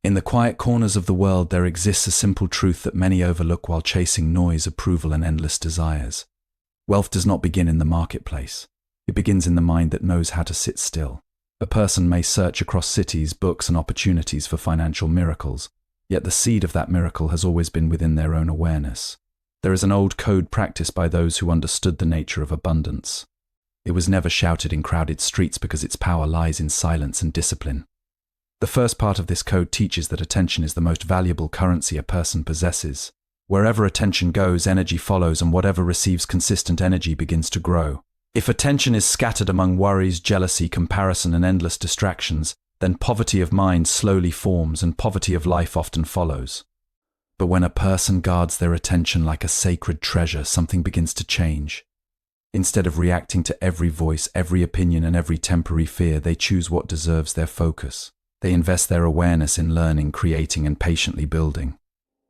In the quiet corners of the world, there exists a simple truth that many overlook while chasing noise, approval, and endless desires. Wealth does not begin in the marketplace. It begins in the mind that knows how to sit still. A person may search across cities, books, and opportunities for financial miracles, yet the seed of that miracle has always been within their own awareness. There is an old code practiced by those who understood the nature of abundance. It was never shouted in crowded streets because its power lies in silence and discipline. The first part of this code teaches that attention is the most valuable currency a person possesses. Wherever attention goes, energy follows, and whatever receives consistent energy begins to grow. If attention is scattered among worries, jealousy, comparison, and endless distractions, then poverty of mind slowly forms and poverty of life often follows. But when a person guards their attention like a sacred treasure, something begins to change. Instead of reacting to every voice, every opinion, and every temporary fear, they choose what deserves their focus. They invest their awareness in learning, creating, and patiently building.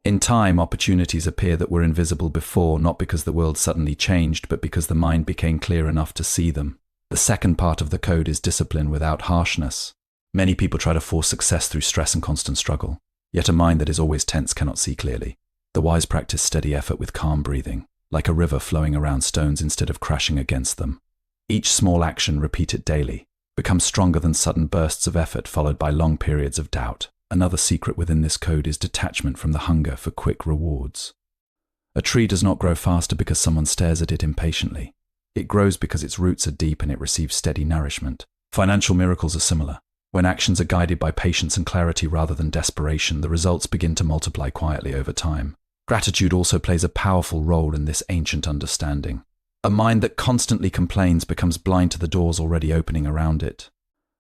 In time, opportunities appear that were invisible before, not because the world suddenly changed, but because the mind became clear enough to see them. The second part of the code is discipline without harshness. Many people try to force success through stress and constant struggle, yet a mind that is always tense cannot see clearly. The wise practice steady effort with calm breathing, like a river flowing around stones instead of crashing against them. Each small action, repeated daily, becomes stronger than sudden bursts of effort followed by long periods of doubt. Another secret within this code is detachment from the hunger for quick rewards. A tree does not grow faster because someone stares at it impatiently. It grows because its roots are deep and it receives steady nourishment. Financial miracles are similar. When actions are guided by patience and clarity rather than desperation, the results begin to multiply quietly over time. Gratitude also plays a powerful role in this ancient understanding. A mind that constantly complains becomes blind to the doors already opening around it.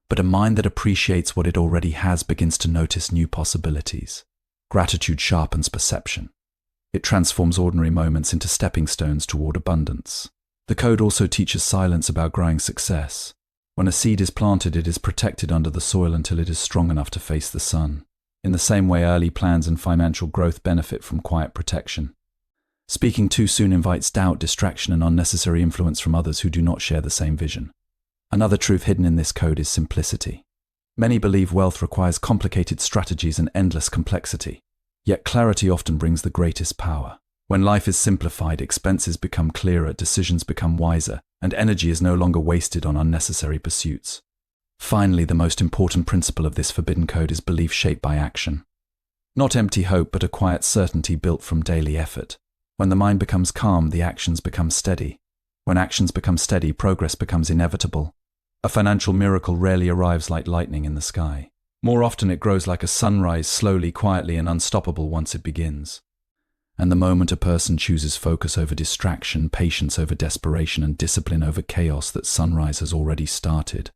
But a mind that appreciates what it already has begins to notice new possibilities. Gratitude sharpens perception. It transforms ordinary moments into stepping stones toward abundance. The code also teaches silence about growing success. When a seed is planted, it is protected under the soil until it is strong enough to face the sun. In the same way, early plans and financial growth benefit from quiet protection. Speaking too soon invites doubt, distraction, and unnecessary influence from others who do not share the same vision. Another truth hidden in this code is simplicity. Many believe wealth requires complicated strategies and endless complexity, yet clarity often brings the greatest power. When life is simplified, expenses become clearer, decisions become wiser, and energy is no longer wasted on unnecessary pursuits. Finally, the most important principle of this forbidden code is belief shaped by action. Not empty hope, but a quiet certainty built from daily effort. When the mind becomes calm, the actions become steady. When actions become steady, progress becomes inevitable. A financial miracle rarely arrives like lightning in the sky. More often it grows like a sunrise, slowly, quietly, and unstoppable once it begins. And the moment a person chooses focus over distraction, patience over desperation, and discipline over chaos, that sunrise has already started.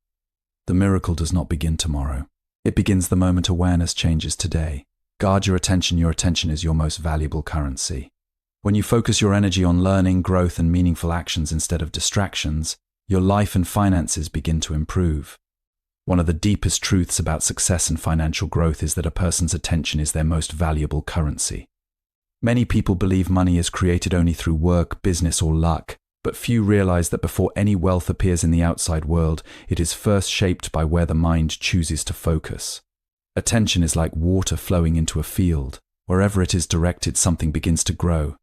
The miracle does not begin tomorrow. It begins the moment awareness changes today. Guard your attention. Your attention is your most valuable currency. When you focus your energy on learning, growth, and meaningful actions instead of distractions, your life and finances begin to improve. One of the deepest truths about success and financial growth is that a person's attention is their most valuable currency. Many people believe money is created only through work, business, or luck, but few realize that before any wealth appears in the outside world, it is first shaped by where the mind chooses to focus. Attention is like water flowing into a field. Wherever it is directed, something begins to grow.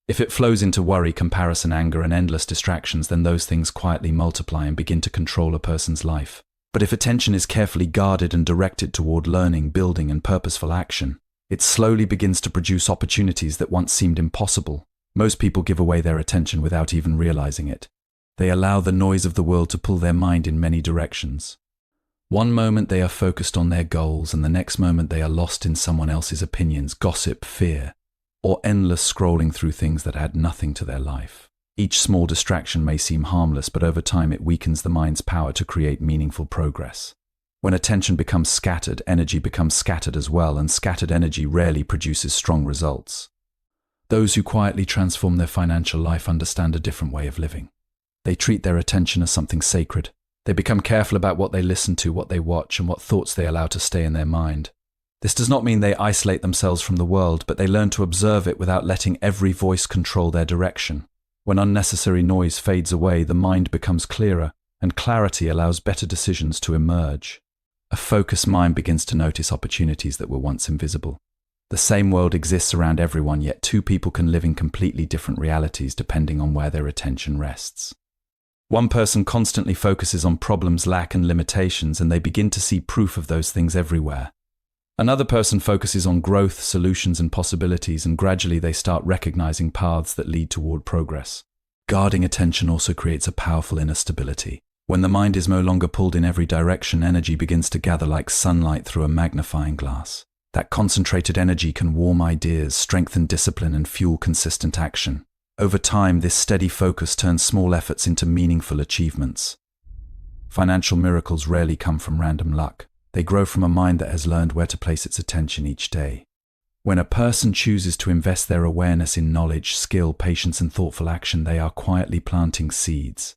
If it flows into worry, comparison, anger, and endless distractions, then those things quietly multiply and begin to control a person's life. But if attention is carefully guarded and directed toward learning, building, and purposeful action, it slowly begins to produce opportunities that once seemed impossible. Most people give away their attention without even realizing it. They allow the noise of the world to pull their mind in many directions. One moment they are focused on their goals, and the next moment they are lost in someone else's opinions, gossip, fear, or endless scrolling through things that add nothing to their life. Each small distraction may seem harmless, but over time it weakens the mind's power to create meaningful progress. When attention becomes scattered, energy becomes scattered as well, and scattered energy rarely produces strong results. Those who quietly transform their financial life understand a different way of living. They treat their attention as something sacred. They become careful about what they listen to, what they watch, and what thoughts they allow to stay in their mind. This does not mean they isolate themselves from the world, but they learn to observe it without letting every voice control their direction. When unnecessary noise fades away, the mind becomes clearer, and clarity allows better decisions to emerge. A focused mind begins to notice opportunities that were once invisible. The same world exists around everyone, yet two people can live in completely different realities depending on where their attention rests. One person constantly focuses on problems, lack, and limitations, and they begin to see proof of those things everywhere. Another person focuses on growth, solutions, and possibilities, and gradually they start recognizing paths that lead toward progress. Guarding attention also creates a powerful inner stability. When the mind is no longer pulled in every direction, energy begins to gather like sunlight through a magnifying glass. That concentrated energy can warm ideas, strengthen discipline, and fuel consistent action. Over time, this steady focus turns small efforts into meaningful achievements. Financial miracles rarely come from random luck. They grow from a mind that has learned where to place its attention each day. When a person chooses to invest their awareness in knowledge, skill, patience, and thoughtful action, they are quietly planting seeds.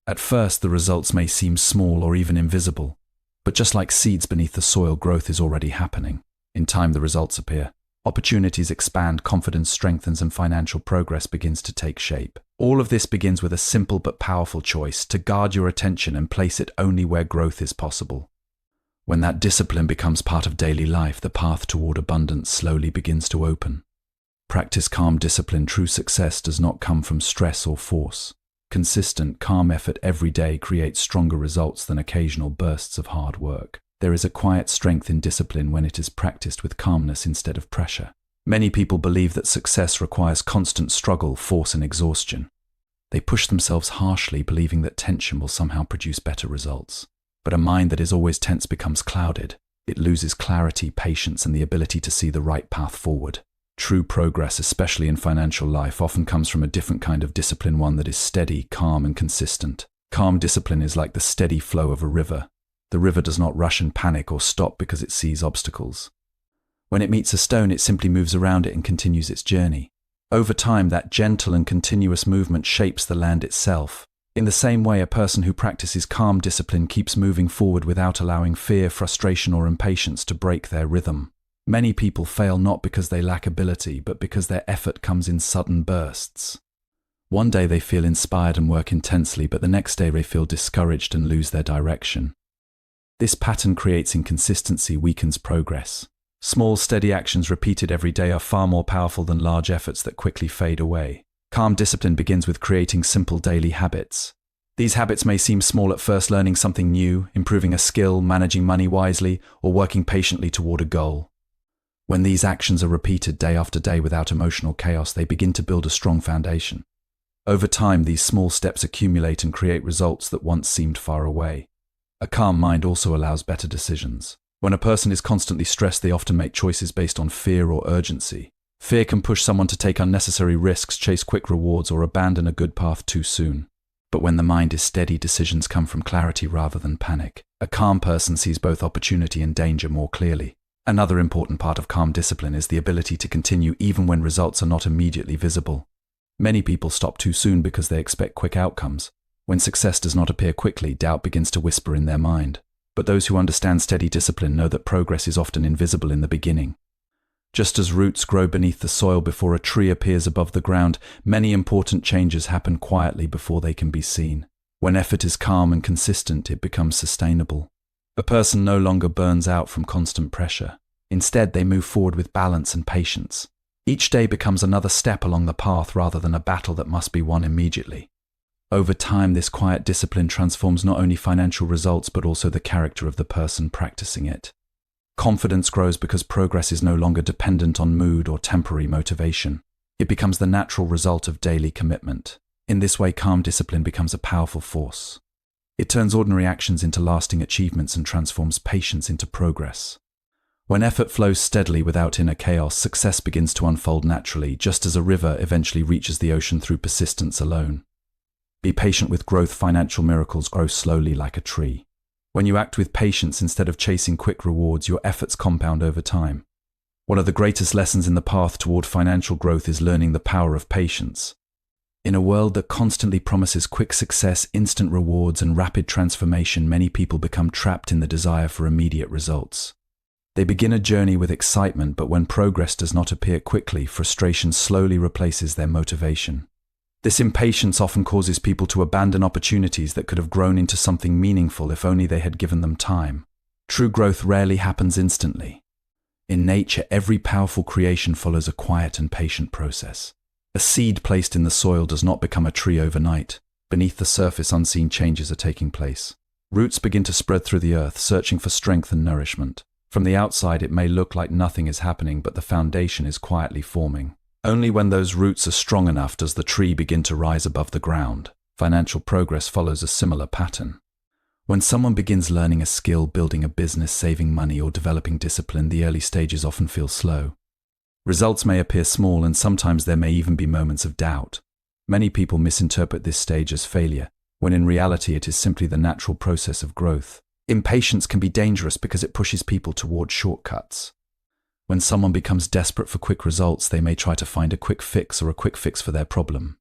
At first, the results may seem small or even invisible, but just like seeds beneath the soil, growth is already happening. In time, the results appear. Opportunities expand, confidence strengthens, and financial progress begins to take shape. All of this begins with a simple but powerful choice: to guard your attention and place it only where growth is possible. When that discipline becomes part of daily life, the path toward abundance slowly begins to open. Practice calm discipline. True success does not come from stress or force. Consistent, calm effort every day creates stronger results than occasional bursts of hard work. There is a quiet strength in discipline when it is practiced with calmness instead of pressure. Many people believe that success requires constant struggle, force, and exhaustion. They push themselves harshly, believing that tension will somehow produce better results. But a mind that is always tense becomes clouded. It loses clarity, patience, and the ability to see the right path forward. True progress, especially in financial life, often comes from a different kind of discipline, one that is steady, calm, and consistent. Calm discipline is like the steady flow of a river. The river does not rush and panic or stop because it sees obstacles. When it meets a stone, it simply moves around it and continues its journey. Over time, that gentle and continuous movement shapes the land itself. In the same way, a person who practices calm discipline keeps moving forward without allowing fear, frustration, or impatience to break their rhythm. Many people fail not because they lack ability, but because their effort comes in sudden bursts. One day they feel inspired and work intensely, but the next day they feel discouraged and lose their direction. This pattern creates inconsistency, weakens progress. Small, steady actions repeated every day are far more powerful than large efforts that quickly fade away. Calm discipline begins with creating simple daily habits. These habits may seem small at first: learning something new, improving a skill, managing money wisely, or working patiently toward a goal. When these actions are repeated day after day without emotional chaos, they begin to build a strong foundation. Over time, these small steps accumulate and create results that once seemed far away. A calm mind also allows better decisions. When a person is constantly stressed, they often make choices based on fear or urgency. Fear can push someone to take unnecessary risks, chase quick rewards, or abandon a good path too soon. But when the mind is steady, decisions come from clarity rather than panic. A calm person sees both opportunity and danger more clearly. Another important part of calm discipline is the ability to continue even when results are not immediately visible. Many people stop too soon because they expect quick outcomes. When success does not appear quickly, doubt begins to whisper in their mind. But those who understand steady discipline know that progress is often invisible in the beginning. Just as roots grow beneath the soil before a tree appears above the ground, many important changes happen quietly before they can be seen. When effort is calm and consistent, it becomes sustainable. A person no longer burns out from constant pressure. Instead, they move forward with balance and patience. Each day becomes another step along the path rather than a battle that must be won immediately. Over time, this quiet discipline transforms not only financial results but also the character of the person practicing it. Confidence grows because progress is no longer dependent on mood or temporary motivation. It becomes the natural result of daily commitment. In this way, calm discipline becomes a powerful force. It turns ordinary actions into lasting achievements and transforms patience into progress. When effort flows steadily without inner chaos, success begins to unfold naturally, just as a river eventually reaches the ocean through persistence alone. Be patient with growth. Financial miracles grow slowly like a tree. When you act with patience instead of chasing quick rewards, your efforts compound over time. One of the greatest lessons in the path toward financial growth is learning the power of patience. In a world that constantly promises quick success, instant rewards, and rapid transformation, many people become trapped in the desire for immediate results. They begin a journey with excitement, but when progress does not appear quickly, frustration slowly replaces their motivation. This impatience often causes people to abandon opportunities that could have grown into something meaningful if only they had given them time. True growth rarely happens instantly. In nature, every powerful creation follows a quiet and patient process. A seed placed in the soil does not become a tree overnight. Beneath the surface, unseen changes are taking place. Roots begin to spread through the earth, searching for strength and nourishment. From the outside, it may look like nothing is happening, but the foundation is quietly forming. Only when those roots are strong enough does the tree begin to rise above the ground. Financial progress follows a similar pattern. When someone begins learning a skill, building a business, saving money, or developing discipline, the early stages often feel slow. Results may appear small, and sometimes there may even be moments of doubt. Many people misinterpret this stage as failure, when in reality it is simply the natural process of growth. Impatience can be dangerous because it pushes people toward shortcuts. When someone becomes desperate for quick results, they may try to find a quick fix or a quick fix for their problem.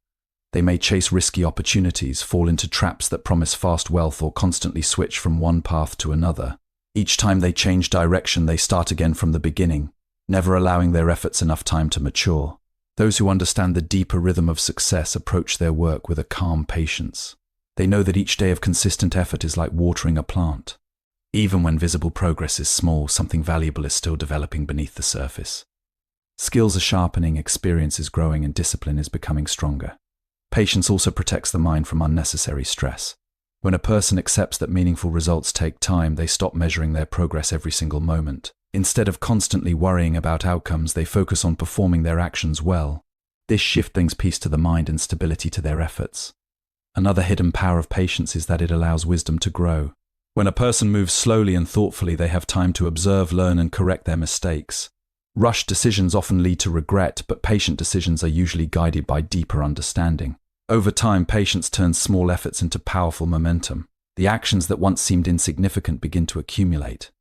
They may chase risky opportunities, fall into traps that promise fast wealth, or constantly switch from one path to another. Each time they change direction, they start again from the beginning, never allowing their efforts enough time to mature. Those who understand the deeper rhythm of success approach their work with a calm patience. They know that each day of consistent effort is like watering a plant. Even when visible progress is small, something valuable is still developing beneath the surface. Skills are sharpening, experience is growing, and discipline is becoming stronger. Patience also protects the mind from unnecessary stress. When a person accepts that meaningful results take time, they stop measuring their progress every single moment. Instead of constantly worrying about outcomes, they focus on performing their actions well. This shift brings peace to the mind and stability to their efforts. Another hidden power of patience is that it allows wisdom to grow. When a person moves slowly and thoughtfully, they have time to observe, learn, and correct their mistakes. Rushed decisions often lead to regret, but patient decisions are usually guided by deeper understanding. Over time, patience turns small efforts into powerful momentum. The actions that once seemed insignificant begin to accumulate.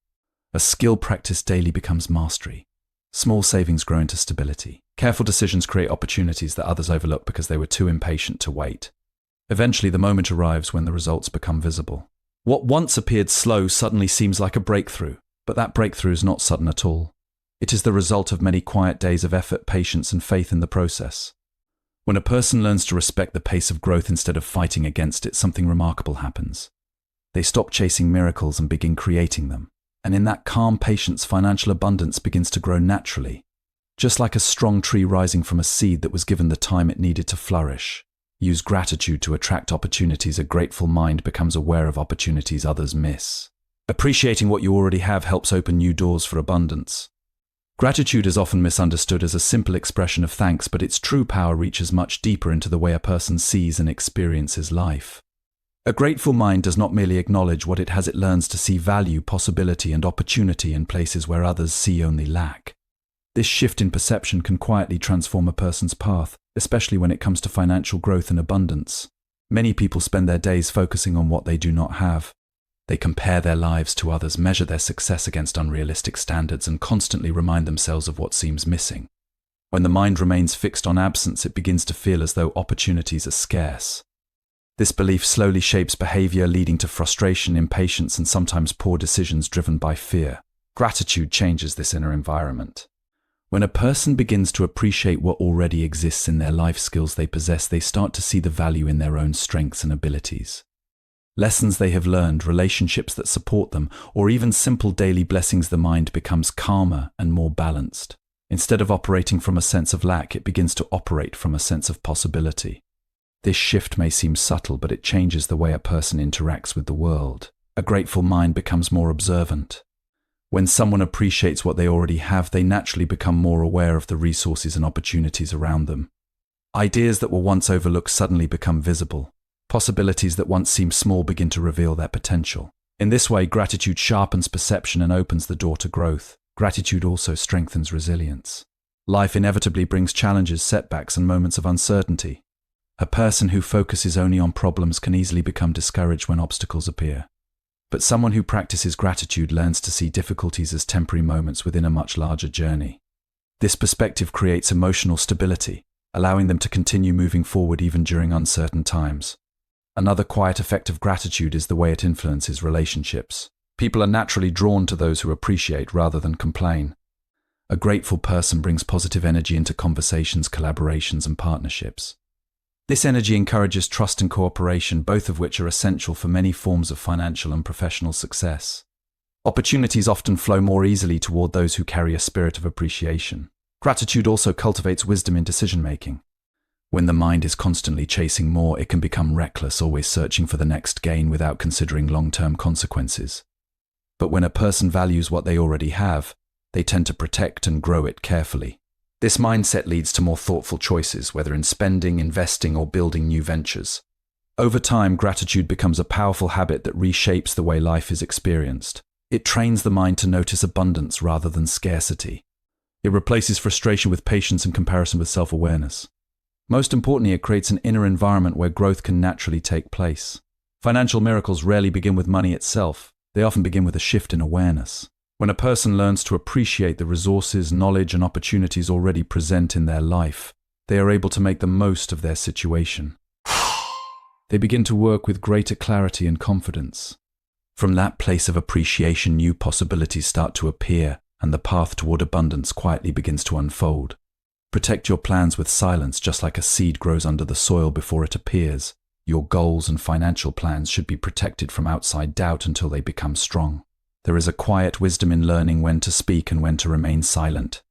A skill practiced daily becomes mastery. Small savings grow into stability. Careful decisions create opportunities that others overlook because they were too impatient to wait. Eventually, the moment arrives when the results become visible. What once appeared slow suddenly seems like a breakthrough, but that breakthrough is not sudden at all. It is the result of many quiet days of effort, patience, and faith in the process. When a person learns to respect the pace of growth instead of fighting against it, something remarkable happens. They stop chasing miracles and begin creating them. And in that calm patience, financial abundance begins to grow naturally, just like a strong tree rising from a seed that was given the time it needed to flourish. Use gratitude to attract opportunities. A grateful mind becomes aware of opportunities others miss. Appreciating what you already have helps open new doors for abundance. Gratitude is often misunderstood as a simple expression of thanks, but its true power reaches much deeper into the way a person sees and experiences life. A grateful mind does not merely acknowledge what it has, it learns to see value, possibility, and opportunity in places where others see only lack. This shift in perception can quietly transform a person's path, especially when it comes to financial growth and abundance. Many people spend their days focusing on what they do not have. They compare their lives to others, measure their success against unrealistic standards, and constantly remind themselves of what seems missing. When the mind remains fixed on absence, it begins to feel as though opportunities are scarce. This belief slowly shapes behavior, leading to frustration, impatience, and sometimes poor decisions driven by fear. Gratitude changes this inner environment. When a person begins to appreciate what already exists in their life, skills they possess, they start to see the value in their own strengths and abilities. Lessons they have learned, relationships that support them, or even simple daily blessings, the mind becomes calmer and more balanced. Instead of operating from a sense of lack, it begins to operate from a sense of possibility. This shift may seem subtle, but it changes the way a person interacts with the world. A grateful mind becomes more observant. When someone appreciates what they already have, they naturally become more aware of the resources and opportunities around them. Ideas that were once overlooked suddenly become visible. Possibilities that once seemed small begin to reveal their potential. In this way, gratitude sharpens perception and opens the door to growth. Gratitude also strengthens resilience. Life inevitably brings challenges, setbacks, and moments of uncertainty. A person who focuses only on problems can easily become discouraged when obstacles appear. But someone who practices gratitude learns to see difficulties as temporary moments within a much larger journey. This perspective creates emotional stability, allowing them to continue moving forward even during uncertain times. Another quiet effect of gratitude is the way it influences relationships. People are naturally drawn to those who appreciate rather than complain. A grateful person brings positive energy into conversations, collaborations, and partnerships. This energy encourages trust and cooperation, both of which are essential for many forms of financial and professional success. Opportunities often flow more easily toward those who carry a spirit of appreciation. Gratitude also cultivates wisdom in decision-making. When the mind is constantly chasing more, it can become reckless, always searching for the next gain without considering long-term consequences. But when a person values what they already have, they tend to protect and grow it carefully. This mindset leads to more thoughtful choices, whether in spending, investing, or building new ventures. Over time, gratitude becomes a powerful habit that reshapes the way life is experienced. It trains the mind to notice abundance rather than scarcity. It replaces frustration with patience and comparison with self-awareness. Most importantly, it creates an inner environment where growth can naturally take place. Financial miracles rarely begin with money itself. They often begin with a shift in awareness. When a person learns to appreciate the resources, knowledge, and opportunities already present in their life, they are able to make the most of their situation. They begin to work with greater clarity and confidence. From that place of appreciation, new possibilities start to appear, and the path toward abundance quietly begins to unfold. Protect your plans with silence, just like a seed grows under the soil before it appears. Your goals and financial plans should be protected from outside doubt until they become strong. There is a quiet wisdom in learning when to speak and when to remain silent.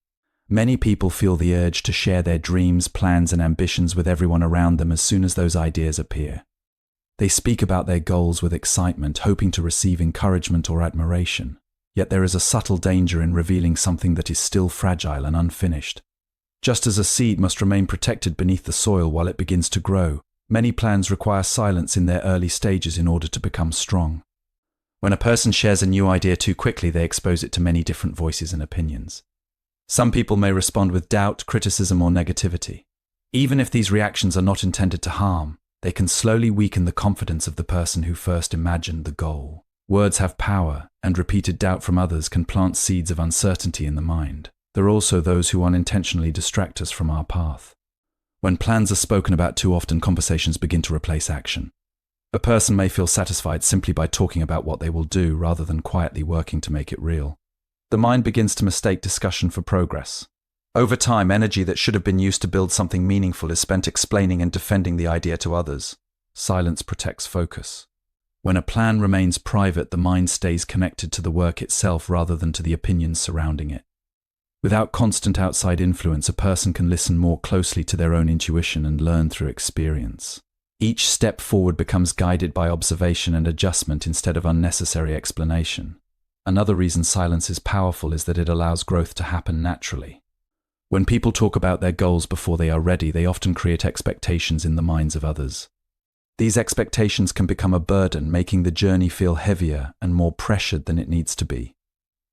Many people feel the urge to share their dreams, plans, and ambitions with everyone around them as soon as those ideas appear. They speak about their goals with excitement, hoping to receive encouragement or admiration. Yet there is a subtle danger in revealing something that is still fragile and unfinished. Just as a seed must remain protected beneath the soil while it begins to grow, many plans require silence in their early stages in order to become strong. When a person shares a new idea too quickly, they expose it to many different voices and opinions. Some people may respond with doubt, criticism, or negativity. Even if these reactions are not intended to harm, they can slowly weaken the confidence of the person who first imagined the goal. Words have power, and repeated doubt from others can plant seeds of uncertainty in the mind. There are also those who unintentionally distract us from our path. When plans are spoken about too often, conversations begin to replace action. A person may feel satisfied simply by talking about what they will do rather than quietly working to make it real. The mind begins to mistake discussion for progress. Over time, energy that should have been used to build something meaningful is spent explaining and defending the idea to others. Silence protects focus. When a plan remains private, the mind stays connected to the work itself rather than to the opinions surrounding it. Without constant outside influence, a person can listen more closely to their own intuition and learn through experience. Each step forward becomes guided by observation and adjustment instead of unnecessary explanation. Another reason silence is powerful is that it allows growth to happen naturally. When people talk about their goals before they are ready, they often create expectations in the minds of others. These expectations can become a burden, making the journey feel heavier and more pressured than it needs to be.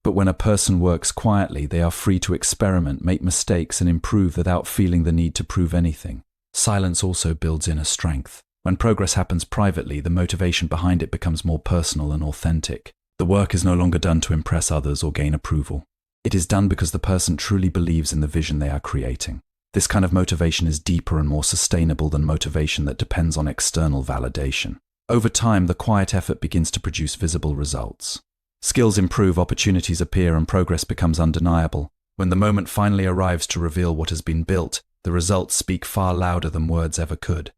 But when a person works quietly, they are free to experiment, make mistakes, and improve without feeling the need to prove anything. Silence also builds inner strength. When progress happens privately, the motivation behind it becomes more personal and authentic. The work is no longer done to impress others or gain approval. It is done because the person truly believes in the vision they are creating. This kind of motivation is deeper and more sustainable than motivation that depends on external validation. Over time, the quiet effort begins to produce visible results. Skills improve, opportunities appear, and progress becomes undeniable. When the moment finally arrives to reveal what has been built, the results speak far louder than words ever could.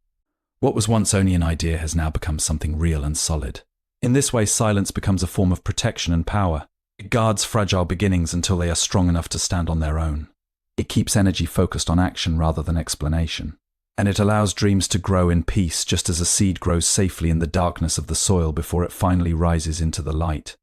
What was once only an idea has now become something real and solid. In this way, silence becomes a form of protection and power. It guards fragile beginnings until they are strong enough to stand on their own. It keeps energy focused on action rather than explanation. And it allows dreams to grow in peace, just as a seed grows safely in the darkness of the soil before it finally rises into the light.